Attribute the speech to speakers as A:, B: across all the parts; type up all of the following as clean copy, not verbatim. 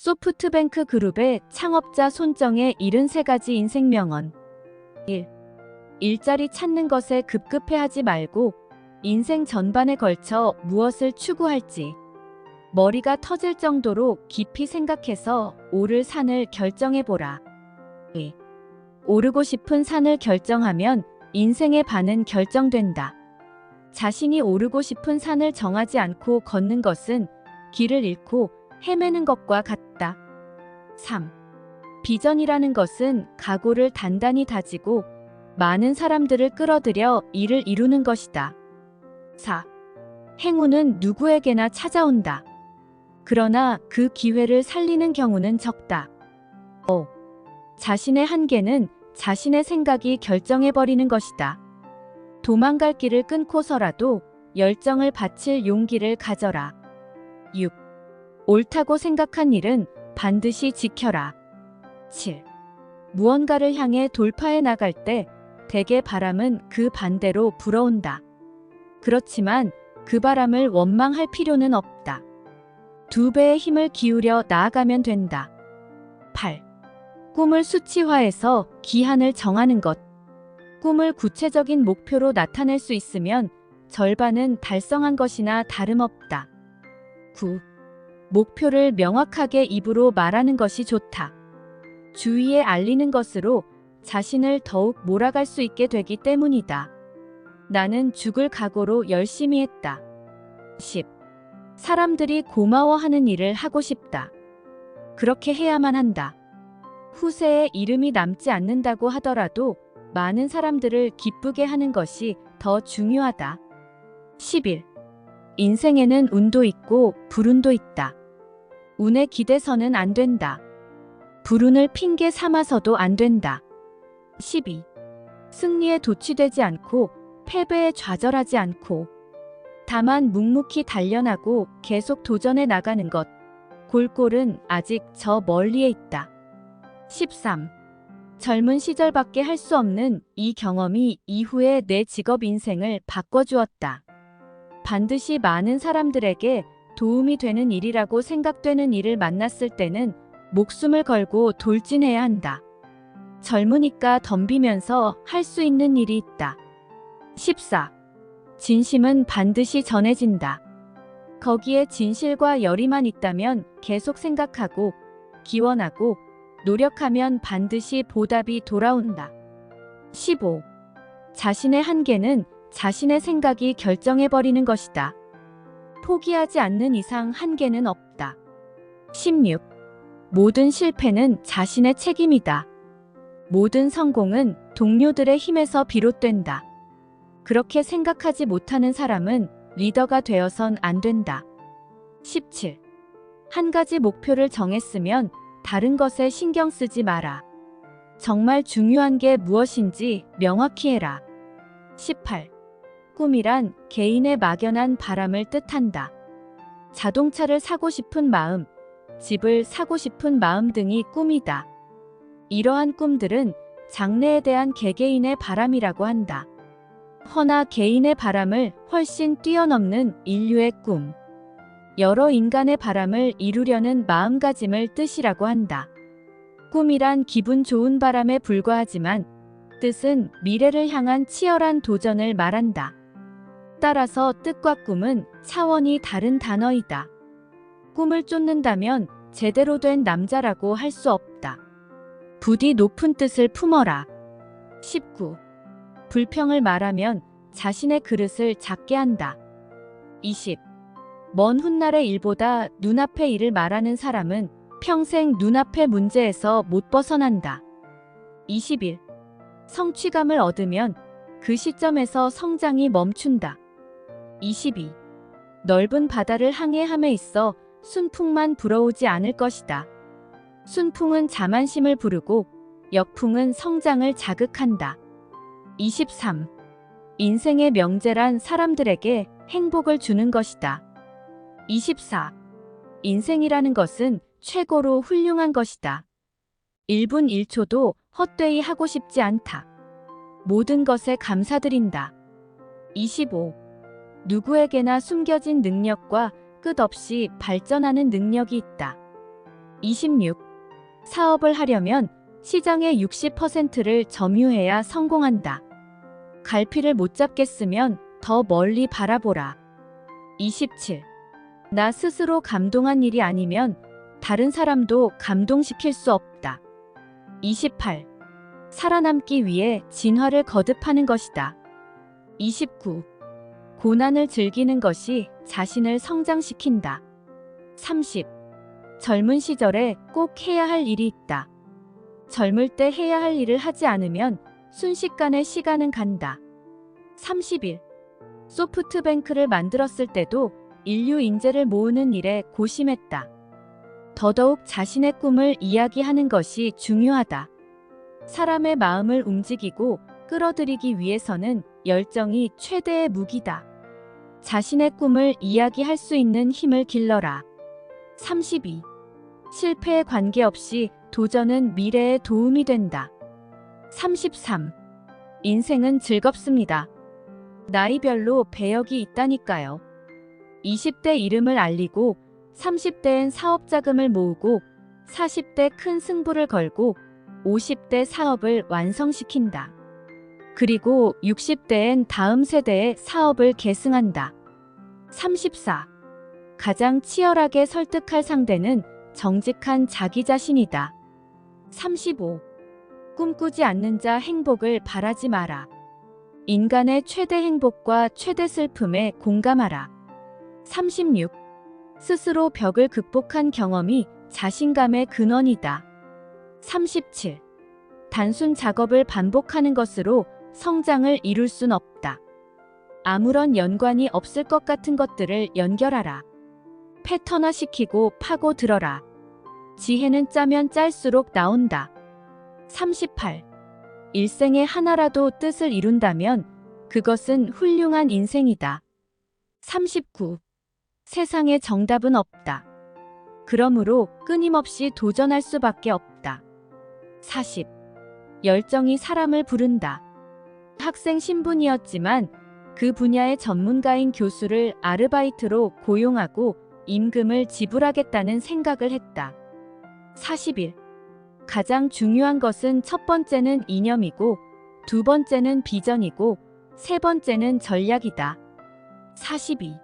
A: 소프트뱅크 그룹의 창업자 손정의 73가지 인생 명언. 1. 일자리 찾는 것에 급급해하지 말고 인생 전반에 걸쳐 무엇을 추구할지 머리가 터질 정도로 깊이 생각해서 오를 산을 결정해보라. 2. 오르고 싶은 산을 결정하면 인생의 반은 결정된다. 자신이 오르고 싶은 산을 정하지 않고 걷는 것은 길을 잃고 헤매는 것과 같다. 3. 비전이라는 것은 각오를 단단히 다지고 많은 사람들을 끌어들여 이를 이루는 것이다. 4. 행운은 누구에게나 찾아온다. 그러나 그 기회를 살리는 경우는 적다. 5. 자신의 한계는 자신의 생각이 결정해버리는 것이다. 도망갈 길을 끊고서라도 열정을 바칠 용기를 가져라. 6. 옳다고 생각한 일은 반드시 지켜라. 7. 무언가를 향해 돌파해 나갈 때 대개 바람은 그 반대로 불어온다. 그렇지만 그 바람을 원망할 필요는 없다. 2배의 힘을 기울여 나아가면 된다. 8. 꿈을 수치화해서 기한을 정하는 것. 꿈을 구체적인 목표로 나타낼 수 있으면 절반은 달성한 것이나 다름없다. 9. 목표를 명확하게 입으로 말하는 것이 좋다. 주위에 알리는 것으로 자신을 더욱 몰아갈 수 있게 되기 때문이다. 나는 죽을 각오로 열심히 했다. 10. 사람들이 고마워하는 일을 하고 싶다. 그렇게 해야만 한다. 후세에 이름이 남지 않는다고 하더라도 많은 사람들을 기쁘게 하는 것이 더 중요하다. 11. 인생에는 운도 있고 불운도 있다. 운에 기대서는 안 된다. 불운을 핑계 삼아서도 안 된다. 12. 승리에 도취되지 않고 패배에 좌절하지 않고 다만 묵묵히 단련하고 계속 도전해 나가는 것. 골골은 아직 저 멀리에 있다. 13. 젊은 시절밖에 할 수 없는 이 경험이 이후에 내 직업 인생을 바꿔주었다. 반드시 많은 사람들에게 도움이 되는 일이라고 생각되는 일을 만났을 때는 목숨을 걸고 돌진해야 한다. 젊으니까 덤비면서 할 수 있는 일이 있다. 14. 진심은 반드시 전해진다. 거기에 진실과 열의만 있다면 계속 생각하고 기원하고 노력하면 반드시 보답이 돌아온다. 15. 자신의 한계는 자신의 생각이 결정해버리는 것이다. 포기하지 않는 이상 한계는 없다. 16. 모든 실패는 자신의 책임이다. 모든 성공은 동료들의 힘에서 비롯된다. 그렇게 생각하지 못하는 사람은 리더가 되어선 안 된다. 17. 한 가지 목표를 정했으면 다른 것에 신경 쓰지 마라. 정말 중요한 게 무엇인지 명확히 해라. 18. 꿈이란 개인의 막연한 바람을 뜻한다. 자동차를 사고 싶은 마음, 집을 사고 싶은 마음 등이 꿈이다. 이러한 꿈들은 장래에 대한 개개인의 바람이라고 한다. 허나 개인의 바람을 훨씬 뛰어넘는 인류의 꿈. 여러 인간의 바람을 이루려는 마음가짐을 뜻이라고 한다. 꿈이란 기분 좋은 바람에 불과하지만 뜻은 미래를 향한 치열한 도전을 말한다. 따라서 뜻과 꿈은 차원이 다른 단어이다. 꿈을 쫓는다면 제대로 된 남자라고 할 수 없다. 부디 높은 뜻을 품어라. 19. 불평을 말하면 자신의 그릇을 작게 한다. 20. 먼 훗날의 일보다 눈앞의 일을 말하는 사람은 평생 눈앞의 문제에서 못 벗어난다. 21. 성취감을 얻으면 그 시점에서 성장이 멈춘다. 22. 넓은 바다를 항해함에 있어 순풍만 불어오지 않을 것이다. 순풍은 자만심을 부르고 역풍은 성장을 자극한다. 23. 인생의 명제란 사람들에게 행복을 주는 것이다. 24. 인생이라는 것은 최고로 훌륭한 것이다. 1분 1초도 헛되이 하고 싶지 않다. 모든 것에 감사드린다. 25. 누구에게나 숨겨진 능력과 끝없이 발전하는 능력이 있다. 26. 사업을 하려면 시장의 60%를 점유해야 성공한다. 갈피를 못 잡겠으면 더 멀리 바라보라. 27. 나 스스로 감동한 일이 아니면 다른 사람도 감동시킬 수 없다. 28. 살아남기 위해 진화를 거듭하는 것이다. 29. 고난을 즐기는 것이 자신을 성장시킨다. 30. 젊은 시절에 꼭 해야 할 일이 있다. 젊을 때 해야 할 일을 하지 않으면 순식간에 시간은 간다. 31. 소프트뱅크를 만들었을 때도 인류 인재를 모으는 일에 고심했다. 더더욱 자신의 꿈을 이야기하는 것이 중요하다. 사람의 마음을 움직이고 끌어들이기 위해서는 열정이 최대의 무기다. 자신의 꿈을 이야기할 수 있는 힘을 길러라. 32. 실패에 관계없이 도전은 미래에 도움이 된다. 33. 인생은 즐겁습니다. 나이별로 배역이 있다니까요. 20대 이름을 알리고 30대엔 사업 자금을 모으고 40대 큰 승부를 걸고 50대 사업을 완성시킨다. 그리고 60대엔 다음 세대의 사업을 계승한다. 34. 가장 치열하게 설득할 상대는 정직한 자기 자신이다. 35. 꿈꾸지 않는 자 행복을 바라지 마라. 인간의 최대 행복과 최대 슬픔에 공감하라. 36. 스스로 벽을 극복한 경험이 자신감의 근원이다. 37. 단순 작업을 반복하는 것으로 성장을 이룰 순 없다. 아무런 연관이 없을 것 같은 것들을 연결하라. 패턴화시키고 파고들어라. 지혜는 짜면 짤수록 나온다. 38. 일생에 하나라도 뜻을 이룬다면 그것은 훌륭한 인생이다. 39. 세상에 정답은 없다. 그러므로 끊임없이 도전할 수밖에 없다. 40. 열정이 사람을 부른다. 학생 신분이었지만 그 분야의 전문가인 교수를 아르바이트로 고용하고 임금을 지불하겠다는 생각을 했다. 41. 가장 중요한 것은 첫 번째는 이념이고 두 번째는 비전이고 세 번째는 전략이다. 42.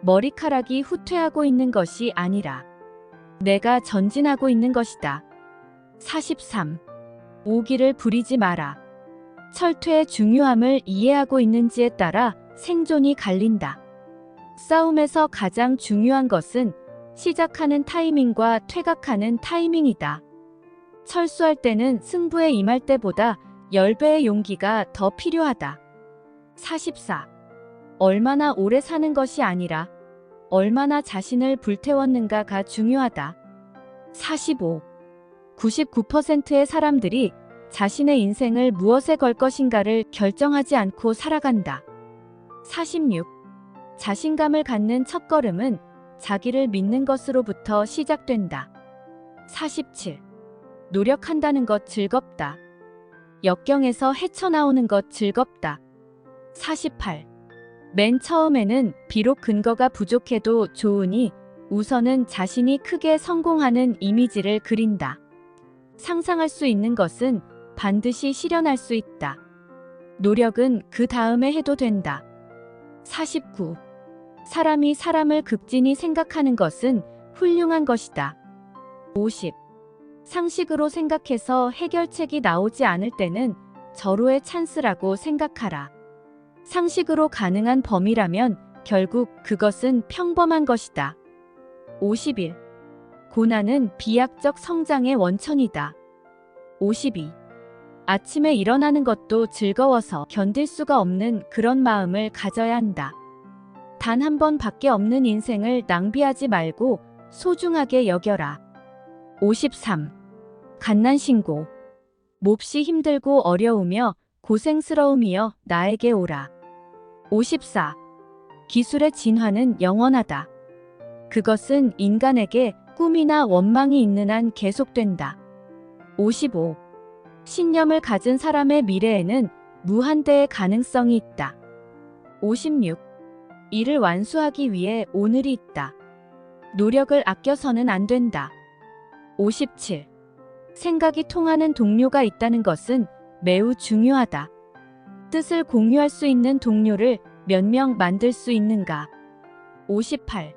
A: 머리카락이 후퇴하고 있는 것이 아니라 내가 전진하고 있는 것이다. 43. 오기를 부리지 마라. 철퇴의 중요함을 이해하고 있는지에 따라 생존이 갈린다. 싸움에서 가장 중요한 것은 시작하는 타이밍과 퇴각하는 타이밍이다. 철수할 때는 승부에 임할 때보다 10배의 용기가 더 필요하다. 44. 얼마나 오래 사는 것이 아니라 얼마나 자신을 불태웠는가가 중요하다. 45. 99%의 사람들이 자신의 인생을 무엇에 걸 것인가를 결정하지 않고 살아간다. 46. 자신감을 갖는 첫걸음은 자기를 믿는 것으로부터 시작된다. 47. 노력한다는 것 즐겁다. 역경에서 헤쳐나오는 것 즐겁다. 48. 맨 처음에는 비록 근거가 부족해도 좋으니 우선은 자신이 크게 성공하는 이미지를 그린다. 상상할 수 있는 것은 반드시 실현할 수 있다. 노력은 그 다음에 해도 된다. 49. 사람이 사람을 극진히 생각하는 것은 훌륭한 것이다. 50. 상식으로 생각해서 해결책이 나오지 않을 때는 절호의 찬스라고 생각하라. 상식으로 가능한 범위라면 결국 그것은 평범한 것이다. 51. 고난은 비약적 성장의 원천이다. 52. 아침에 일어나는 것도 즐거워서 견딜 수가 없는 그런 마음을 가져야 한다. 단 한 번밖에 없는 인생을 낭비하지 말고 소중하게 여겨라. 53. 갓난신고. 몹시 힘들고 어려우며 고생스러움이여 나에게 오라. 54. 기술의 진화는 영원하다. 그것은 인간에게 꿈이나 원망이 있는 한 계속된다. 55. 신념을 가진 사람의 미래에는 무한대의 가능성이 있다. 56. 일을 완수하기 위해 오늘이 있다. 노력을 아껴서는 안 된다. 57. 생각이 통하는 동료가 있다는 것은 매우 중요하다. 뜻을 공유할 수 있는 동료를 몇 명 만들 수 있는가? 58.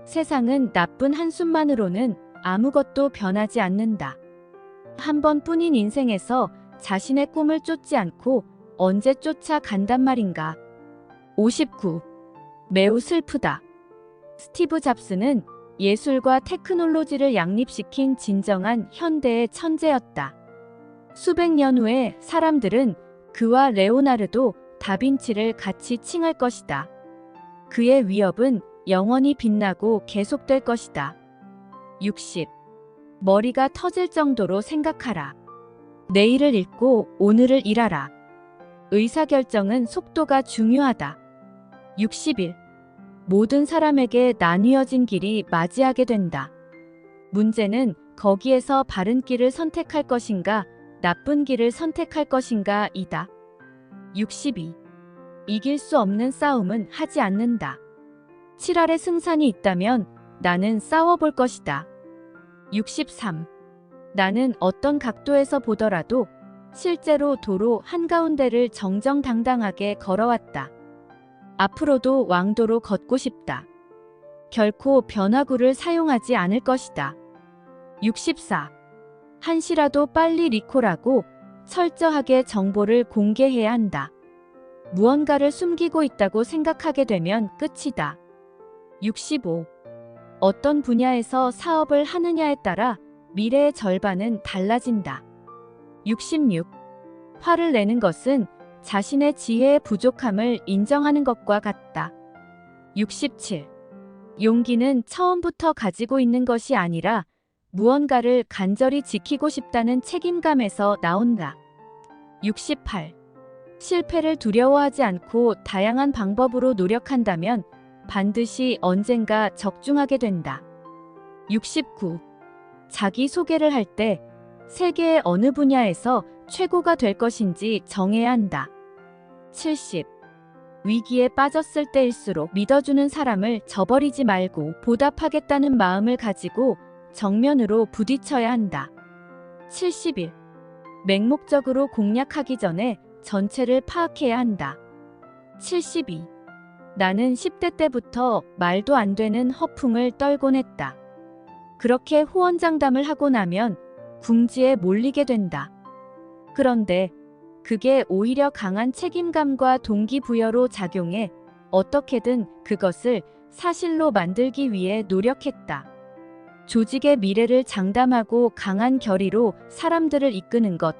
A: 세상은 나쁜 한숨만으로는 아무것도 변하지 않는다. 한 번뿐인 인생에서 자신의 꿈을 쫓지 않고 언제 쫓아간단 말인가? 59. 매우 슬프다. 스티브 잡스는 예술과 테크놀로지를 양립시킨 진정한 현대의 천재였다. 수백 년 후에 사람들은 그와 레오나르도 다빈치를 같이 칭할 것이다. 그의 위협은 영원히 빛나고 계속될 것이다. 60. 머리가 터질 정도로 생각하라. 내일을 읽고 오늘을 일하라. 의사결정은 속도가 중요하다. 61. 모든 사람에게 나뉘어진 길이 맞이하게 된다. 문제는 거기에서 바른 길을 선택할 것인가, 나쁜 길을 선택할 것인가 이다. 62. 이길 수 없는 싸움은 하지 않는다. 7알의 승산이 있다면 나는 싸워볼 것이다. 63. 나는 어떤 각도에서 보더라도 실제로 도로 한가운데를 정정당당하게 걸어왔다. 앞으로도 왕도로 걷고 싶다. 결코 변화구를 사용하지 않을 것이다. 64. 한시라도 빨리 리콜하고 철저하게 정보를 공개해야 한다. 무언가를 숨기고 있다고 생각하게 되면 끝이다. 65. 어떤 분야에서 사업을 하느냐에 따라 미래의 절반은 달라진다. 66. 화를 내는 것은 자신의 지혜의 부족함을 인정하는 것과 같다. 67. 용기는 처음부터 가지고 있는 것이 아니라 무언가를 간절히 지키고 싶다는 책임감에서 나온다. 68. 실패를 두려워하지 않고 다양한 방법으로 노력한다면 반드시 언젠가 적중하게 된다. 69. 자기 소개를 할 때 세계의 어느 분야에서 최고가 될 것인지 정해야 한다. 70. 위기에 빠졌을 때일수록 믿어주는 사람을 저버리지 말고 보답하겠다는 마음을 가지고 정면으로 부딪혀야 한다. 71. 맹목적으로 공략하기 전에 전체를 파악해야 한다. 72. 나는 10대 때부터 말도 안 되는 허풍을 떨곤 했다. 그렇게 호언장담을 하고 나면 궁지에 몰리게 된다. 그런데 그게 오히려 강한 책임감과 동기부여로 작용해 어떻게든 그것을 사실로 만들기 위해 노력했다. 조직의 미래를 장담하고 강한 결의로 사람들을 이끄는 것.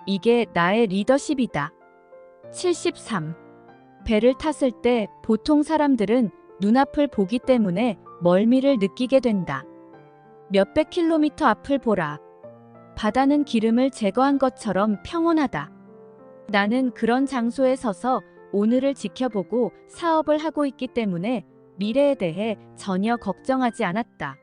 A: 이게 나의 리더십이다. 73. 배를 탔을 때 보통 사람들은 눈앞을 보기 때문에 멀미를 느끼게 된다. 몇백 킬로미터 앞을 보라. 바다는 기름을 제거한 것처럼 평온하다. 나는 그런 장소에 서서 오늘을 지켜보고 사업을 하고 있기 때문에 미래에 대해 전혀 걱정하지 않았다.